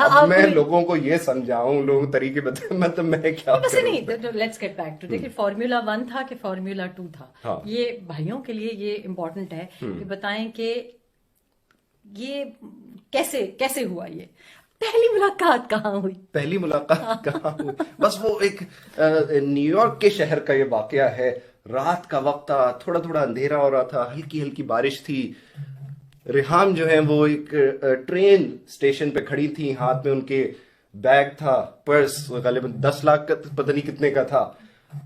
अब मैं लोगों को ये समझाऊं, लोग तरीके बताए, मतलब मैं क्या बस नहीं, लेट्स गेट बैक टू, देखिए फार्मूला 1 था कि फार्मूला 2 था। हाँ। ये भाइयों के लिए ये इम्पोर्टेंट है कि बताएं कि ये कैसे कैसे हुआ, ये पहली मुलाकात कहाँ हुई? पहली मुलाकात कहाँ हुई? बस वो एक न्यूयॉर्क के शहर का ये वाकया है। रात का वक्त था, थोड़ा थोड़ा अंधेरा हो रहा था, हल्की हल्की बारिश थी। रिहाम जो है वो एक ट्रेन स्टेशन पे खड़ी थी, हाथ में उनके बैग था, पर्स गालिबन 10 लाख का, पता नहीं कितने का था।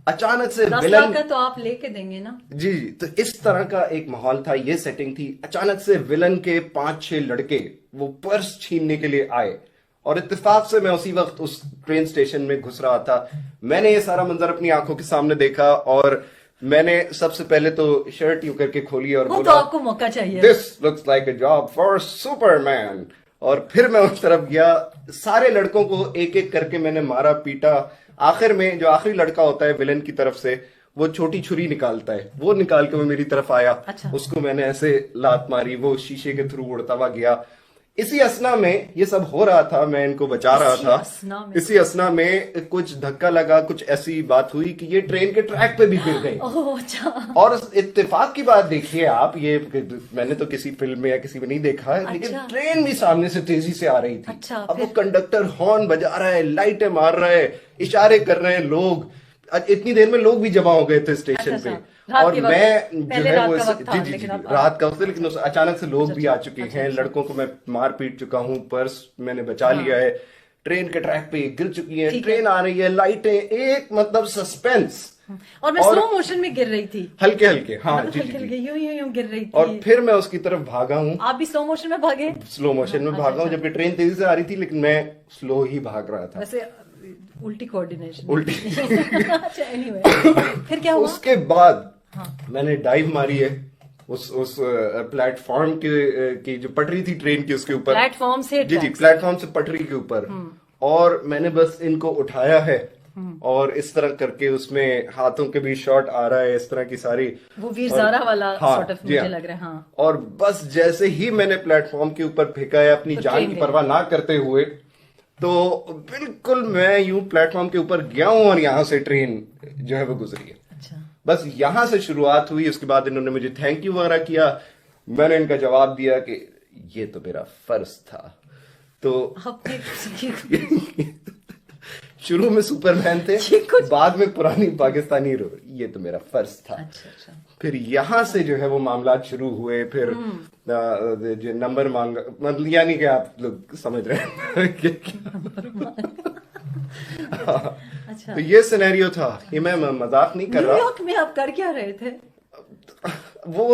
अचानक से 10 विलन, लाख का तो आप लेके देंगे ना? जी जी, तो इस तरह का एक माहौल था, ये सेटिंग थी। अचानक से विलन के 5-6 लड़के वो पर्स छीनने के लिए आए, और इत्तेफाक से मैं उसी वक्त उस ट्रेन स्टेशन में घुस रहा था। मैंने ये सारा मंजर अपनी आंखों के सामने देखा, और मैंने सबसे पहले तो शर्ट यूं करके खोली और वो बोला, तो आपको मौका चाहिए। This looks like a job for Superman. और फिर मैं उस तरफ गया, सारे लड़कों को एक एक करके मैंने मारा पीटा। आखिर में जो आखिरी लड़का होता है विलन की तरफ से, वो छोटी छुरी निकालता है, वो निकाल के वो मेरी तरफ आया। अच्छा। उसको मैंने ऐसे लात मारी, वो शीशे के थ्रू उड़ता हुआ गया। इसी असना में ये सब हो रहा था, मैं इनको बचा रहा था। इसी असना में कुछ धक्का लगा, कुछ ऐसी बात हुई कि ये ट्रेन के ट्रैक पे भी गिर गई। अच्छा। और इत्तेफाक की बात देखिए आप, ये मैंने तो किसी फिल्म में या किसी में नहीं देखा है, लेकिन अच्छा। ट्रेन भी सामने से तेजी से आ रही थी। अच्छा, अब वो कंडक्टर हॉर्न बजा रहा है, लाइटें मार रहा है, इशारे कर रहे हैं लोग। इतनी देर में लोग भी जमा हो गए थे स्टेशन पे। और मैं जो है वो जी जी जी रात का वक्त, लेकिन अचानक से लोग भी आ चुके हैं। लड़कों को मैं मार पीट चुका हूँ, पर्स मैंने बचा लिया है, ट्रेन के ट्रैक पे गिर चुकी है, ट्रेन आ रही है, लाइटें, एक मतलब सस्पेंस। और मैं स्लो मोशन में गिर रही थी, हल्के हल्के, हाँ जी जी, यूं यूं यूं गिर रही थी। और फिर मैं उसकी तरफ भागा हूँ। आप भी स्लो मोशन में भागे? स्लो मोशन में भागा हूँ, जबकि ट्रेन तेजी से आ रही थी, लेकिन मैं स्लो ही भाग रहा था। वैसे उल्टी कोऑर्डिनेशन, उल्टी। अच्छा, एनीवे, फिर क्या हुआ? उसके बाद मैंने डाइव मारी है उस प्लेटफॉर्म की जो पटरी थी ट्रेन की, उसके ऊपर। प्लेटफॉर्म से? जी जी, प्लेटफॉर्म से पटरी के ऊपर। और मैंने बस इनको उठाया है, और इस तरह करके उसमें हाथों के भी शॉट आ रहा है, इस तरह की सारी, वो वीर ज़ारा वाला सॉर्ट ऑफ मुझे हाँ, लग रहा है। हाँ। और बस जैसे ही मैंने प्लेटफॉर्म के ऊपर फेंका है अपनी जान की परवाह ना करते हुए, तो बिल्कुल मैं यूं प्लेटफॉर्म के ऊपर गया हूं, और यहां से ट्रेन जो है वो गुजरी है। अच्छा। बस यहां से शुरुआत हुई। उसके बाद इन्होंने मुझे थैंक यू वगैरह किया, मैंने इनका जवाब दिया कि ये तो मेरा फर्ज था। तो शुरू में सुपरमैन थे, बाद में पुरानी पाकिस्तानी हीरो, ये तो मेरा फर्ज था। अच्छा। फिर यहां से जो है वो मामला शुरू हुए। फिर जो नंबर मांगा, मतलब यानी कि आप लोग समझ रहे हैं अच्छा। तो ये सिनेरियो था, ये मैं मजाक नहीं कर रहा। न्यूयॉर्क में आप कर क्या रहे थे? वो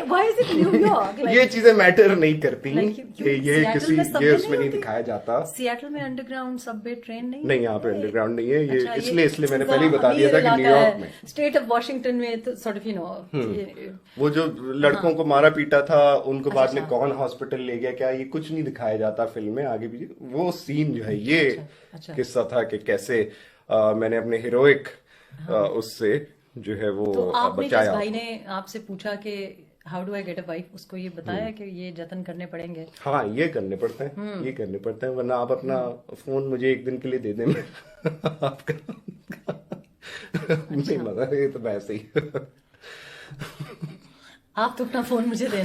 Why is it New York? ये चीजें मैटर नहीं करती, Like ये किसी ये उसमें नहीं दिखाया जाता। सिएटल में अंडरग्राउंड सबवे ट्रेन नहीं यहाँ पे अंडरग्राउंड नहीं है। ये अच्छा, इसलिए मैंने पहले ही बता दिया था कि न्यूयॉर्क में, स्टेट ऑफ वॉशिंगटन में, तो सॉर्ट ऑफ वो जो लड़कों को मारा पीटा था, उनको बाद में कौन हॉस्पिटल ले गया, क्या, ये कुछ नहीं दिखाया जाता फिल्म में आगे भी। वो सीन जो है, ये किस्सा था कि कैसे मैंने अपने हीरोइक उससे जो है वो तो आपने बचाया। जिस भाई ने आपसे पूछा कि how do I get a wife, उसको ये बताया कि ये जतन करने पड़ेंगे? हाँ, ये करने पड़ते हैं, ये करने पड़ते हैं, वरना आप अपना फोन मुझे एक दिन के लिए दे दें आपका नहीं, मजा, ये तो वैसे ही आप तो अपना फोन मुझे दे